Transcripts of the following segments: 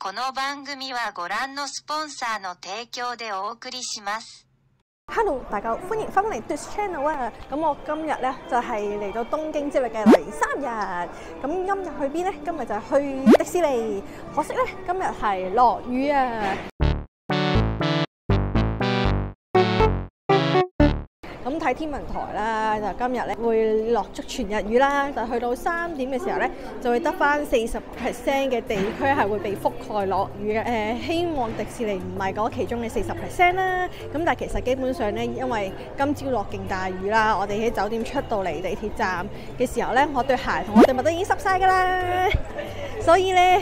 この番組はご覧のスポンサーの提供でお送りします。Hello， 大家好，歡迎翻返嚟 This Channel 啊！咁我今日咧就係嚟到東京之旅嘅第3日。咁今日去邊咧？今日就係去迪士尼。可惜咧，今日係落雨啊！咁睇天文台啦，就今日咧會落足全日雨啦，就去到3點嘅時候咧，就會得翻40% 嘅地區係會被覆蓋落雨嘅。希望迪士尼唔係嗰其中嘅40% 啦。咁但係其實基本上咧，因為今朝落勁大雨啦，我哋喺酒店出到嚟地鐵站嘅時候咧，我對鞋同我對襪都已經濕晒㗎啦，所以咧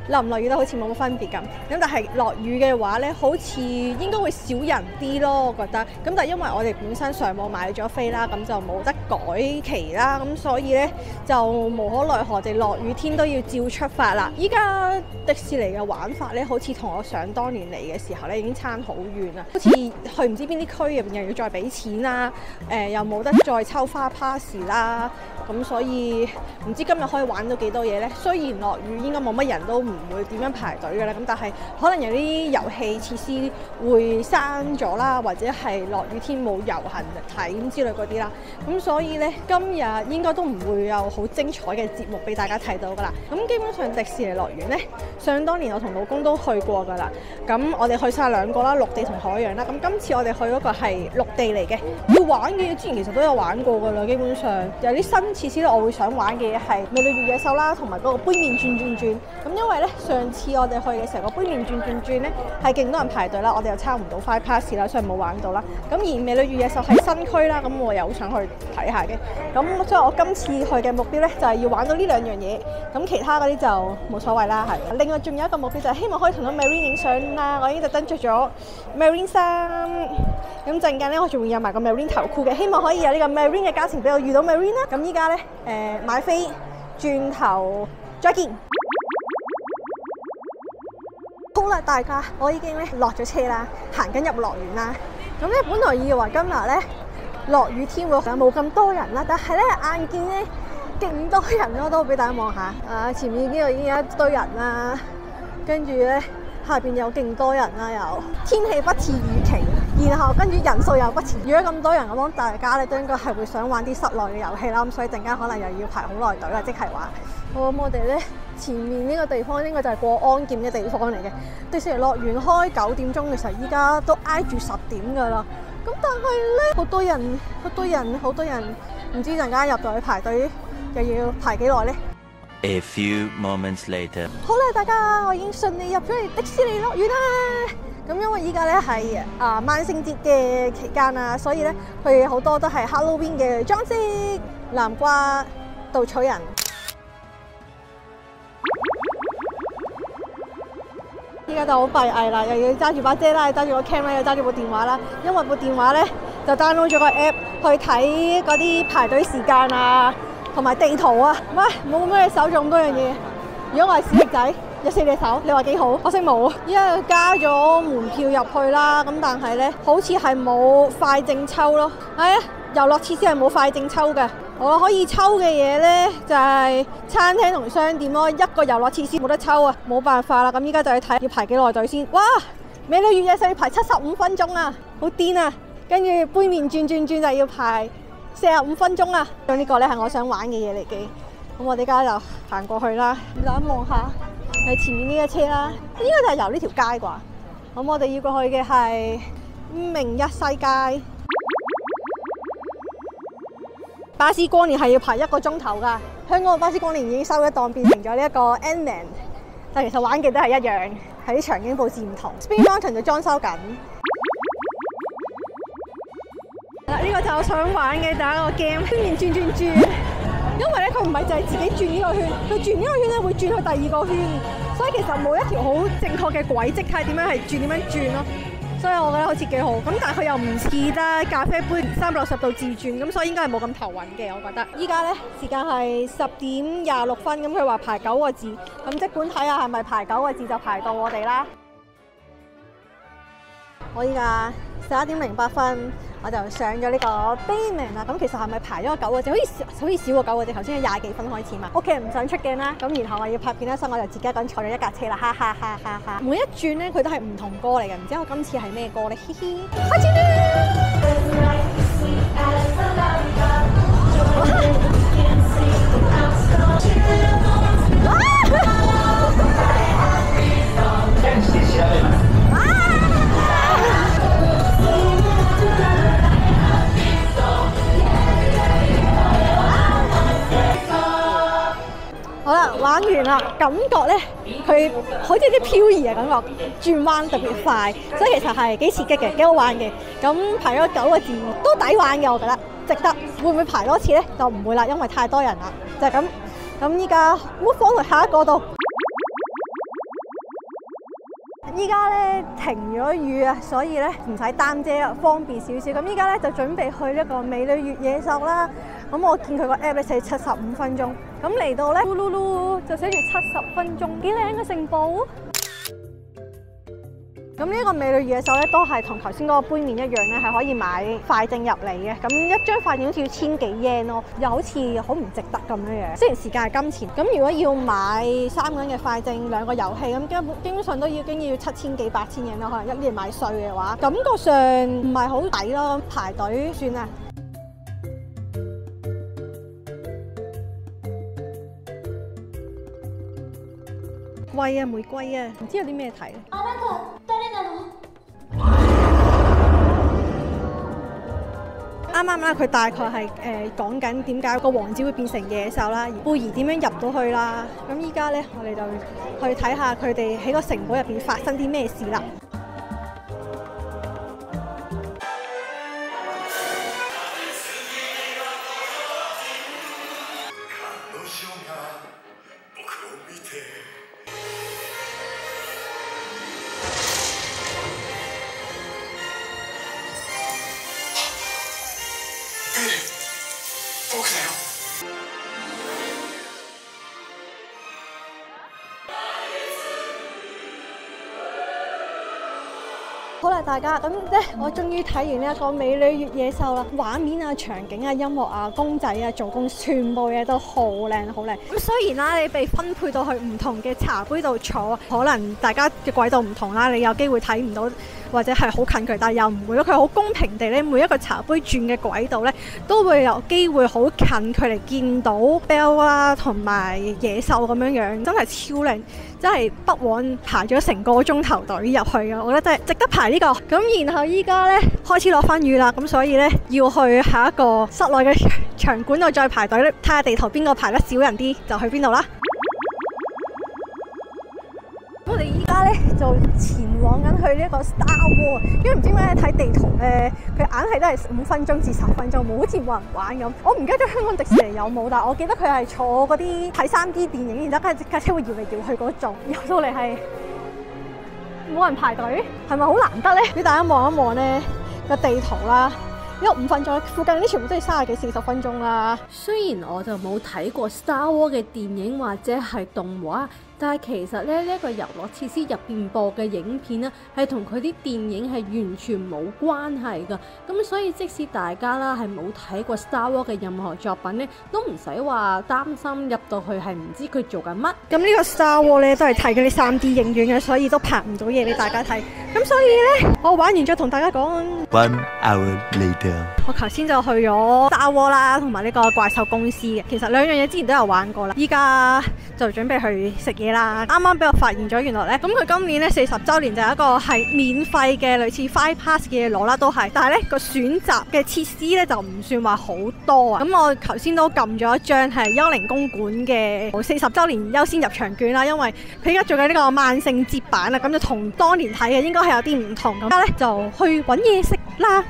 落唔落雨都好似冇乜分別咁。咁但係落雨嘅話咧，好似應該會少人啲咯，我覺得。咁但係因為我哋本身上網買咗飛啦，咁就冇得改期啦，咁所以咧就無可奈何地落雨天都要照出發啦。依家迪士尼嘅玩法咧，好似同我想當年嚟嘅時候咧已經差好遠啦，好似去唔知邊啲區入邊又要再俾錢啦，又冇得再抽花 pass 啦，咁所以唔知今日可以玩到幾多嘢咧。雖然落雨應該冇乜人都唔會點樣排隊㗎啦，咁但係可能有啲遊戲設施會閂咗啦，或者係落雨天冇遊行睇咁之類嗰啲啦，咁所以咧今日應該都唔會有好精彩嘅節目俾大家睇到㗎啦。咁基本上迪士尼樂園咧，想當年我同老公都去過㗎啦。咁我哋去晒2個啦，陸地同海洋啦。咁今次我哋去嗰個係陸地嚟嘅，要玩嘅嘢之前其實都有玩過㗎啦。基本上有啲新設施咧，我會想玩嘅嘢係美女與野獸啦，同埋嗰個杯麵轉轉轉。咁因為咧上次我哋去嘅時候，個杯麵轉轉轉咧係勁多人排隊啦，我哋又抄唔到 Fire Pass 啦，所以冇玩到啦。咁而美女與野獸係新區啦，咁我又好想去睇下嘅。咁所以我今次去嘅目標咧就係要玩到呢2樣嘢，咁其他嗰啲就冇所謂啦。係另外仲有一個目標就係希望可以同到 Marine 影相啦。我已經特登着咗 Marine 衫，咁陣間咧我仲會有埋個 Marine 頭箍嘅，希望可以有呢個 Marine 嘅加成俾我遇到 Marine 啦。咁依家咧買飛轉頭再見。好啦，大家，我已經咧落咗車啦，行緊入樂園啦。咁咧本來以為今日咧落雨天會冇咁多人啦，但係咧眼見咧勁多人咯，都俾大家望下。前面呢度已經有一堆人啦，跟住咧下邊有勁多人啦，又天氣不似預期，然後跟住人數又不似。如果咁多人，我諗大家咧都應該係會想玩啲室內嘅遊戲啦，咁所以陣間可能又要排好耐隊啦，即係話。好，咁我哋咧前面呢個地方應該就係過安檢嘅地方嚟嘅。迪士尼樂園開9點鐘嘅時候，依家都挨住10點㗎啦。咁但係咧好多人，唔知陣間入到去排隊又要排幾耐咧？ A few moments later， 好啦，大家，我已經順利入咗嚟迪士尼樂園啦。咁因為依家咧係萬聖節嘅期間啦，所以咧佢好多都係 Halloween 嘅裝飾，南瓜、稻草人。依家就好閉翳啦，又要揸住把遮啦，揸住個 cam 啦，又揸住部電話啦。因為部電話咧就 download 咗個 app 去睇嗰啲排隊時間啊，同埋地圖啊。喂，冇咁多隻手做咁多樣嘢。如果我係小力仔，有4隻手，你話幾好？可惜冇。依家加咗門票入去啦，咁但係咧好似係冇快證抽咯。遊樂設施係冇快證抽嘅。我可以抽嘅嘢咧就係餐廳同商店咯，一個遊樂設施冇得抽啊，冇辦法啦。咁依家就去睇要排幾耐隊先。哇！美女與野獸要排75分鐘啊，好癲啊！跟住杯麵轉就要排45分鐘啊。咁呢個咧係我想玩嘅嘢嚟嘅。咁我哋而家就行過去啦，大家望下係前面呢個車啦，應該就係由呢條街啩。咁我哋要過去嘅係明日世界。巴斯光年係要排1個鐘頭㗎，香港嘅巴斯光年已經收一檔，變成咗呢一個 Ant-Man， 但其實玩嘅都係一樣，係啲場景佈置唔同。Spring Mountain 就裝修緊。嗱，呢個就係我想玩嘅第一個 game， 杯麵轉，因為咧佢唔係就係自己轉呢個圈，佢轉呢個圈咧會轉去第2個圈，所以其實冇一條好正確嘅軌跡，睇點樣轉咯。所以我覺得好似幾好，咁但係佢又唔似得咖啡杯360度自轉，咁所以應該係冇咁頭暈嘅，我覺得。依家咧時間係10點26分，咁佢話排9個字，咁即管睇下係咪排9個字就排到我哋啦。我依家11:08，我就上咗呢個 Baymax 啦。咁其實係咪排咗個9個字？好似少過9個字。頭先係20幾分開始嘛。屋企人唔想出鏡啦，咁然後我要拍片啦，所以我就自己一個人坐咗一架車啦，哈哈哈哈哈！每一轉咧佢都係唔同歌嚟嘅，唔知我今次係咩歌咧？嘻嘻，開始啦！好啦，玩完啦，感覺咧佢好似啲漂移嘅感覺，轉彎特別快，所以其實係幾刺激嘅，幾好玩嘅。咁排咗9個字都抵玩嘅，我覺得值得。會唔會排多次咧？就唔會啦，因為太多人啦，就係咁。咁依家 move on去下一個度。依家咧停咗雨啊，所以咧唔使擔遮，方便少少。咁依家咧就準備去一個美女越野秀啦。咁我見佢個 app 咧寫75分鐘，咁嚟到咧嚕嚕嚕就寫住70分鐘，幾靚嘅城堡。咁呢一個美女越野秀咧都係同頭先嗰個杯麵一樣咧，係可以買快證入嚟嘅。咁一張快證好似要1000幾yen咯，又好似好唔值得咁樣樣。雖然時間係金錢，咁如果要買3個人嘅快證2個遊戲，咁基本上都已經要7000幾8000yen咯。可能一年買稅嘅話，感覺上唔係好抵咯，排隊算啦。貴啊，玫瑰啊，唔知有啲咩睇咧？啱啱啦，佢大概係講緊點解個王子會變成野獸啦，貝兒點樣入到去啦。咁依家咧，我哋就去睇下佢哋喺個城堡入邊發生啲咩事啦。好啦，大家咁咧，我終於睇完呢一個美女越野秀啦！畫面啊、場景啊、音樂啊、公仔啊、做工，全部嘢都好靚，好靚。咁雖然啦，你被分配到去唔同嘅茶杯度坐，可能大家嘅軌道唔同啦，你有機會睇唔到或者係好近佢，但係又唔會咯。佢好公平地咧，每一個茶杯轉嘅軌道咧，都會有機會好近距離見到 Belle 啦同埋野獸咁樣樣，真係超靚。真係北往排咗成個鐘頭隊入去嘅，我覺得真係值得排呢個。咁然後依家咧開始落翻雨啦，咁所以咧要去下一個室內嘅場館度再排隊咧，睇下地圖邊個排得少人啲就去邊度啦。我哋依家咧就前往緊去呢一個 Star Wars， 因為唔知點解睇地圖咧，佢硬係都係5分鐘至10分鐘，冇好似冇人玩咁。我唔記得咗香港迪士尼有冇，但係我記得佢係坐嗰啲睇3D 電影，然之後架車會搖嚟搖去嗰種，游到嚟係冇人排隊，係咪好難得咧？俾大家望一望咧個地圖啦。呢個5分鐘，附近啲全部都係30幾40分鐘啦。雖然我就冇睇過 Star Wars 嘅電影或者係動畫，但係其實咧呢一個遊樂設施入邊播嘅影片咧，係同佢啲電影係完全冇關係㗎。咁所以即使大家啦係冇睇過 Star Wars 嘅任何作品咧，都唔使話擔心入到去係唔知佢做緊乜。咁呢個 Star Wars 咧都係睇嗰啲3D 影院嘅，所以都拍唔到嘢俾大家睇。咁所以咧，我玩完再同大家講。1 hour later，我頭先就去咗 Star Wars 啦，同埋呢個怪獸公司嘅。其實兩樣嘢之前都有玩過啦，依家就準備去食嘢啦。啱啱俾我發現咗，原來咧咁佢今年咧40週年就有一個係免費嘅類似 Five Pass 嘅嘢攞啦，都係。但係咧個選擇嘅設施咧就唔算話好多啊。咁我頭先都撳咗一張係幽靈公館嘅40週年優先入場券啦，因為佢而家做緊呢個萬聖節版啦，咁就同當年睇嘅應該係有啲唔同。咁而家咧就去揾嘢食啦。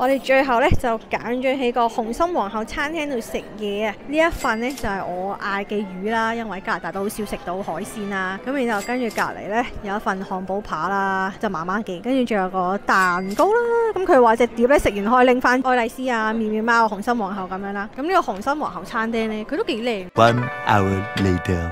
我哋最後咧就揀咗喺個紅心皇后餐廳度食嘢啊！呢一份呢就係我嗌嘅魚啦，因為加拿大都好少食到海鮮啦。咁然後跟住隔離呢有一份漢堡扒啦，就麻麻嘅。跟住仲有個蛋糕啦。咁佢話隻碟咧食完可以拎翻愛麗絲啊、妙妙貓、紅心皇后咁樣啦。咁呢個紅心皇后餐廳呢，佢都幾靚。1 hour later.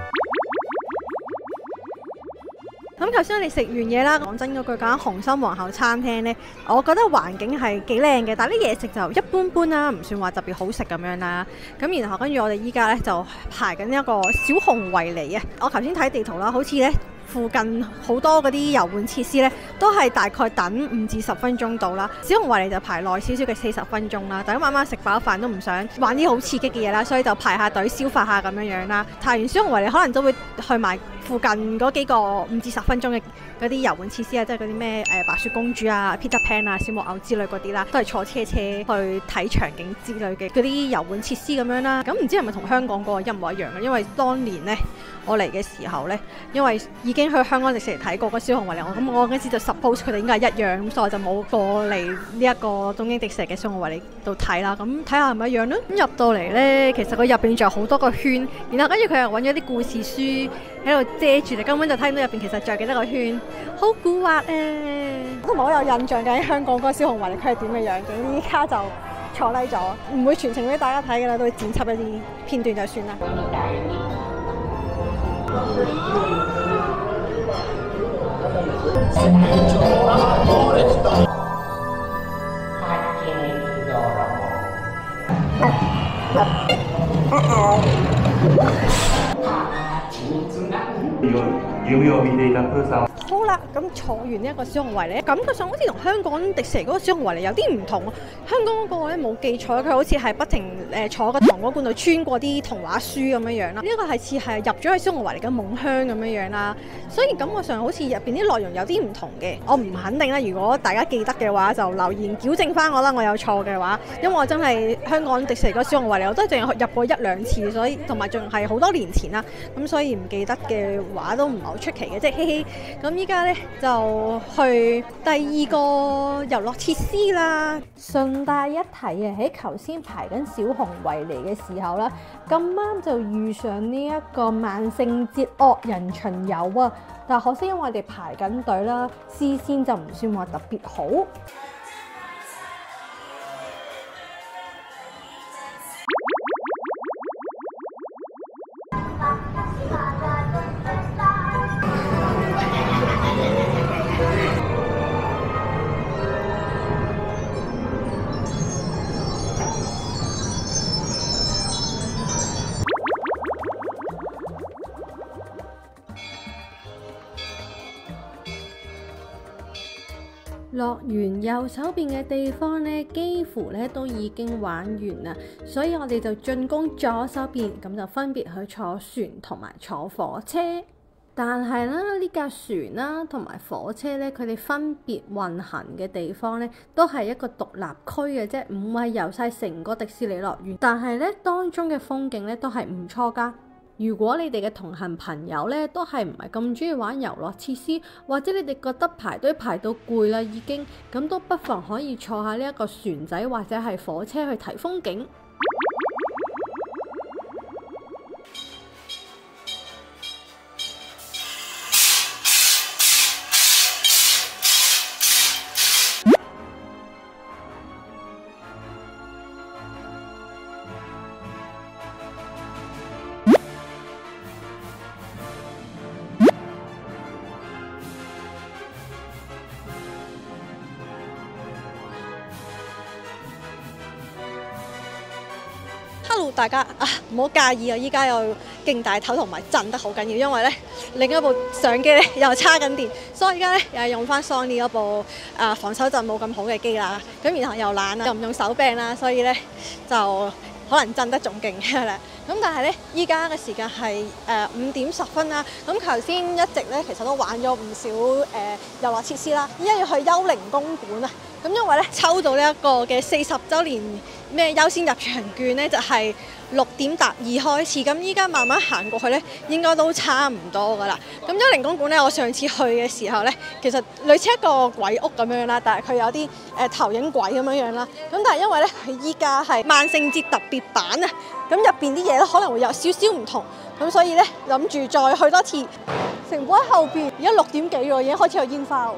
咁頭先我哋食完嘢啦，講真嗰句，間紅心皇后餐廳呢，我覺得環境係幾靚嘅，但係啲嘢食就一般般啦，唔算話特別好食咁樣啦。咁然後跟住我哋依家呢，就排緊一個小熊維尼啊！我頭先睇地圖啦，好似呢附近好多嗰啲遊玩設施呢，都係大概等5至10分鐘到啦。小熊維尼就排耐少少嘅40分鐘啦。大家晚晚食飽飯都唔想玩啲好刺激嘅嘢啦，所以就排下隊消化下咁樣樣啦。排完小熊維尼可能都會去埋附近嗰幾個5至10分鐘嘅嗰啲遊玩設施啊，即係嗰啲咩白雪公主啊、Peter Pan 啊、小木偶之類嗰啲啦，都係坐車去睇場景之類嘅嗰啲遊玩設施咁樣啦。咁唔知係咪同香港嗰個一模一樣嘅？因為當年呢，我嚟嘅時候呢，因為已經去香港迪士尼睇過個小熊維尼，我嗰時就 suppose 佢哋應該係一樣，咁所以我就冇過嚟呢一個東京迪士尼嘅小熊維尼度睇啦。咁睇下係咪一樣呢？咁入到嚟呢，其實佢入邊仲有好多個圈，然後跟住佢又揾咗啲故事書喺度遮住，你根本就睇到入邊其實仲有幾多個圈，好古惑都唔係好有印象嘅。喺香港嗰個小熊維尼佢係點嘅樣嘅，依家就坐低咗，唔會全程俾大家睇㗎啦，都會剪輯一啲片段就算啦。好啦，咁坐完呢一個小熊維尼，感覺上好似同香港迪士尼嗰個小熊維尼有啲唔同。香港嗰個咧冇記錯，佢好似係不停坐個糖果罐度穿過啲童話書咁樣樣啦。呢個係似係入咗去小熊維尼嘅夢鄉咁樣樣啦，所以感覺上好似入邊啲內容有啲唔同嘅。我唔肯定啦，如果大家記得嘅話，就留言矯正翻我啦。我有錯嘅話，因為我真係香港迪士尼嗰個小熊維尼，我都係淨係入過1、2次，所以同埋仲係好多年前啦，咁所以唔記得嘅話都唔係好出奇嘅，即係嘻嘻。咁依家呢，就去第二個遊樂設施啦。順帶一提啊，喺頭先排緊小熊維尼嘅時候啦，咁啱就遇上呢一個萬聖節惡人巡遊啊！但可惜因為我哋排緊隊啦，視線就唔算話特別好。樂園右手邊嘅地方呢，幾乎呢都已經玩完啦，所以我哋就進攻左手邊，咁就分別去坐船同埋坐火車。但係啦，呢架船啦同埋火車呢，佢哋分別運行嘅地方呢，都係一個獨立區嘅啫，唔係遊晒成個迪士尼樂園。但係呢，當中嘅風景呢，都係唔錯㗎。如果你哋嘅同行朋友咧都係唔係咁中意玩遊樂設施，或者你哋覺得排隊排到攰啦已經，咁都不妨可以坐下呢一個船仔或者係火車去睇風景。Hello 大家唔好介意啊！依家又勁大頭同埋震得好緊要，因為咧另一部相機咧又叉緊電，所以而家咧又係用翻 Sony 嗰部防手震冇咁好嘅機啦。咁然後又懶啦，又唔用手柄啦，所以咧就可能震得仲勁嘅啦。咁但係咧，依家嘅時間係5點10分啦。咁頭先一直咧其實都玩咗唔少遊樂設施啦。依家要去幽靈公館啊！咁因為咧抽到呢一個嘅40週年咩優先入場券咧，就係6點搭2開始。咁依家慢慢行過去咧，應該都差唔多噶啦。咁幽靈公館咧，我上次去嘅時候咧，其實類似一個鬼屋咁樣啦，但係佢有啲投影鬼咁樣啦。咁但係因為咧佢依家係萬聖節特別版啊，咁入邊啲嘢咧可能會有少少唔同，咁所以咧諗住再去多次。城堡喺後邊，而家6點幾喎，已經開始有煙花喎。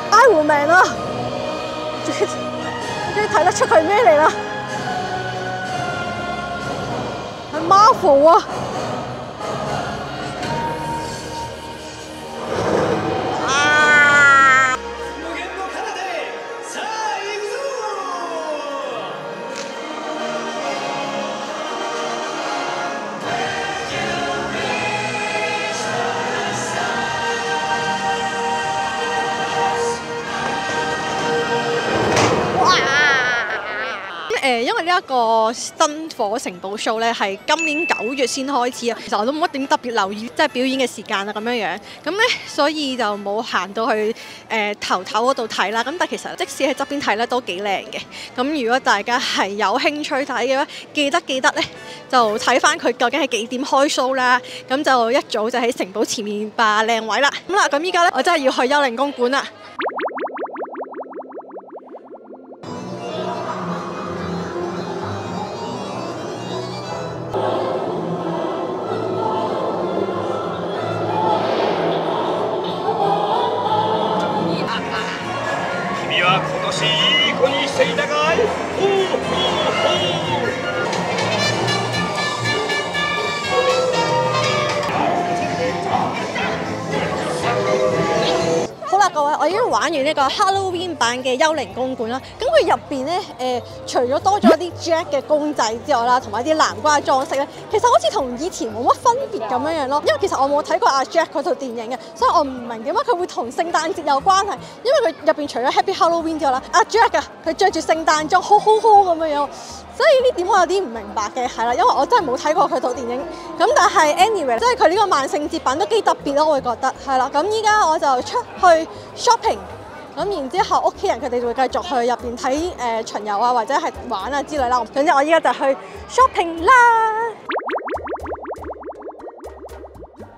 挨護命啊！終於睇得出佢咩嚟啦，係 Marvel 啊！因為呢一個燈火城堡 show 咧係今年9月先開始啊，其實我都冇乜點特別留意即係表演嘅時間啊咁樣，咁咧所以就冇行到去頭嗰度睇啦。咁但係其實即使喺側邊睇咧都幾靚嘅。咁如果大家係有興趣睇嘅話，記得咧就睇翻佢究竟係幾點開 show 啦。咁就一早就喺城堡前面霸靚位啦。咁依家咧我真係要去幽靈公館啦。好啦，各位，我已經玩完呢個 Halloween 版嘅幽靈公館啦。咁佢入邊咧，除咗多咗一啲 Jack 嘅公仔之外啦，同埋啲南瓜裝飾咧，其實好似同以前冇乜分別咁樣咯。因為其實我冇睇過阿 Jack 嗰套電影嘅，所以我唔明點解佢會同聖誕節有關係。因為佢入邊除咗 Happy Halloween 之外啦，阿 Jack 啊，佢着住聖誕裝，好咁樣。所以呢點我有啲唔明白嘅，係啦，因為我真係冇睇過佢套電影。咁但係 anyway， 即係佢呢個萬聖節版都幾特別咯，我會覺得係啦。咁依家我就出去 shopping， 咁然之後屋企人佢哋就會繼續去入邊睇巡遊啊，或者係玩啊之類啦。總之我依家就去 shopping 啦。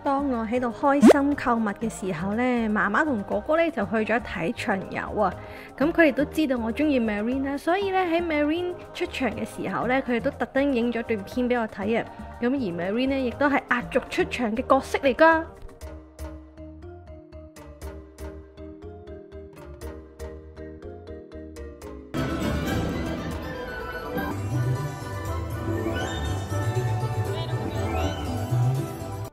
當我喺度開心購物嘅時候呢，媽媽同哥哥呢就去咗睇巡遊啊。咁佢哋都知道我中意 Marine 啦，所以呢喺 Marine 出場嘅時候呢，佢哋都特登影咗段片俾我睇啊。咁而 Marine 呢亦都係壓軸出場嘅角色嚟㗎。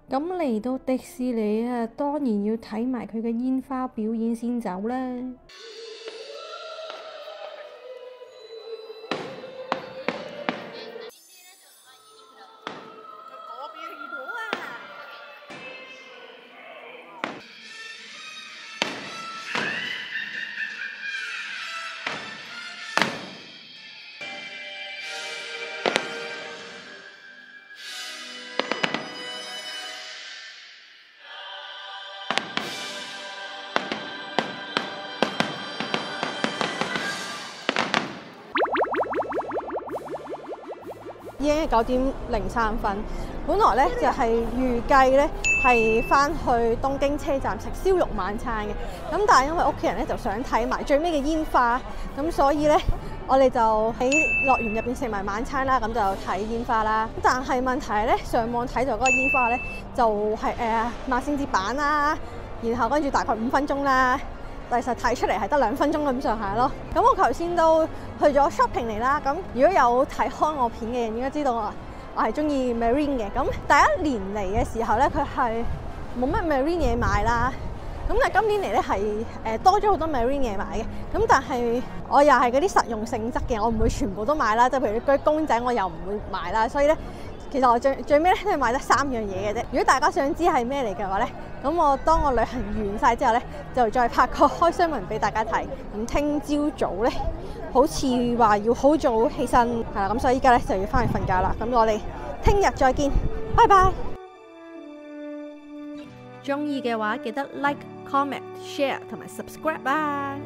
咁嚟到迪士尼啊，當然要睇埋佢嘅煙花表演先走啦。已經係9點03分，本來咧就係預計咧係翻去東京車站食燒肉晚餐嘅。咁但係因為屋企人咧就想睇埋最尾嘅煙花，咁所以咧我哋就喺樂園入邊食埋晚餐啦，咁就睇煙花啦。但係問題係咧，上網睇到嗰個煙花咧就係萬聖節版啦，然後跟住大概5分鐘啦。但係實睇出嚟係得2分鐘咁上下咯。咁我頭先都去咗 shopping 嚟啦。咁如果有睇開我片嘅人應該知道我係中意 Marine 嘅。咁第一年嚟嘅時候咧，佢係冇乜 Marine 嘢買啦。咁但係今年嚟咧係多咗好多 Marine 嘢買嘅。咁但係我又係嗰啲實用性質嘅，我唔會全部都買啦。即係譬如嗰啲公仔我又唔會買啦。所以咧，其實我最尾咧都係買得3樣嘢嘅啫。如果大家想知係咩嚟嘅話咧，咁當我旅行完晒之後咧，就再拍個開箱文俾大家睇。咁聽朝早咧，好似話要好早起身，係啦。咁所以依家咧就要翻去瞓覺啦。咁我哋聽日再見，拜拜。中意嘅話記得 like、comment、share 同埋 subscribe 啊！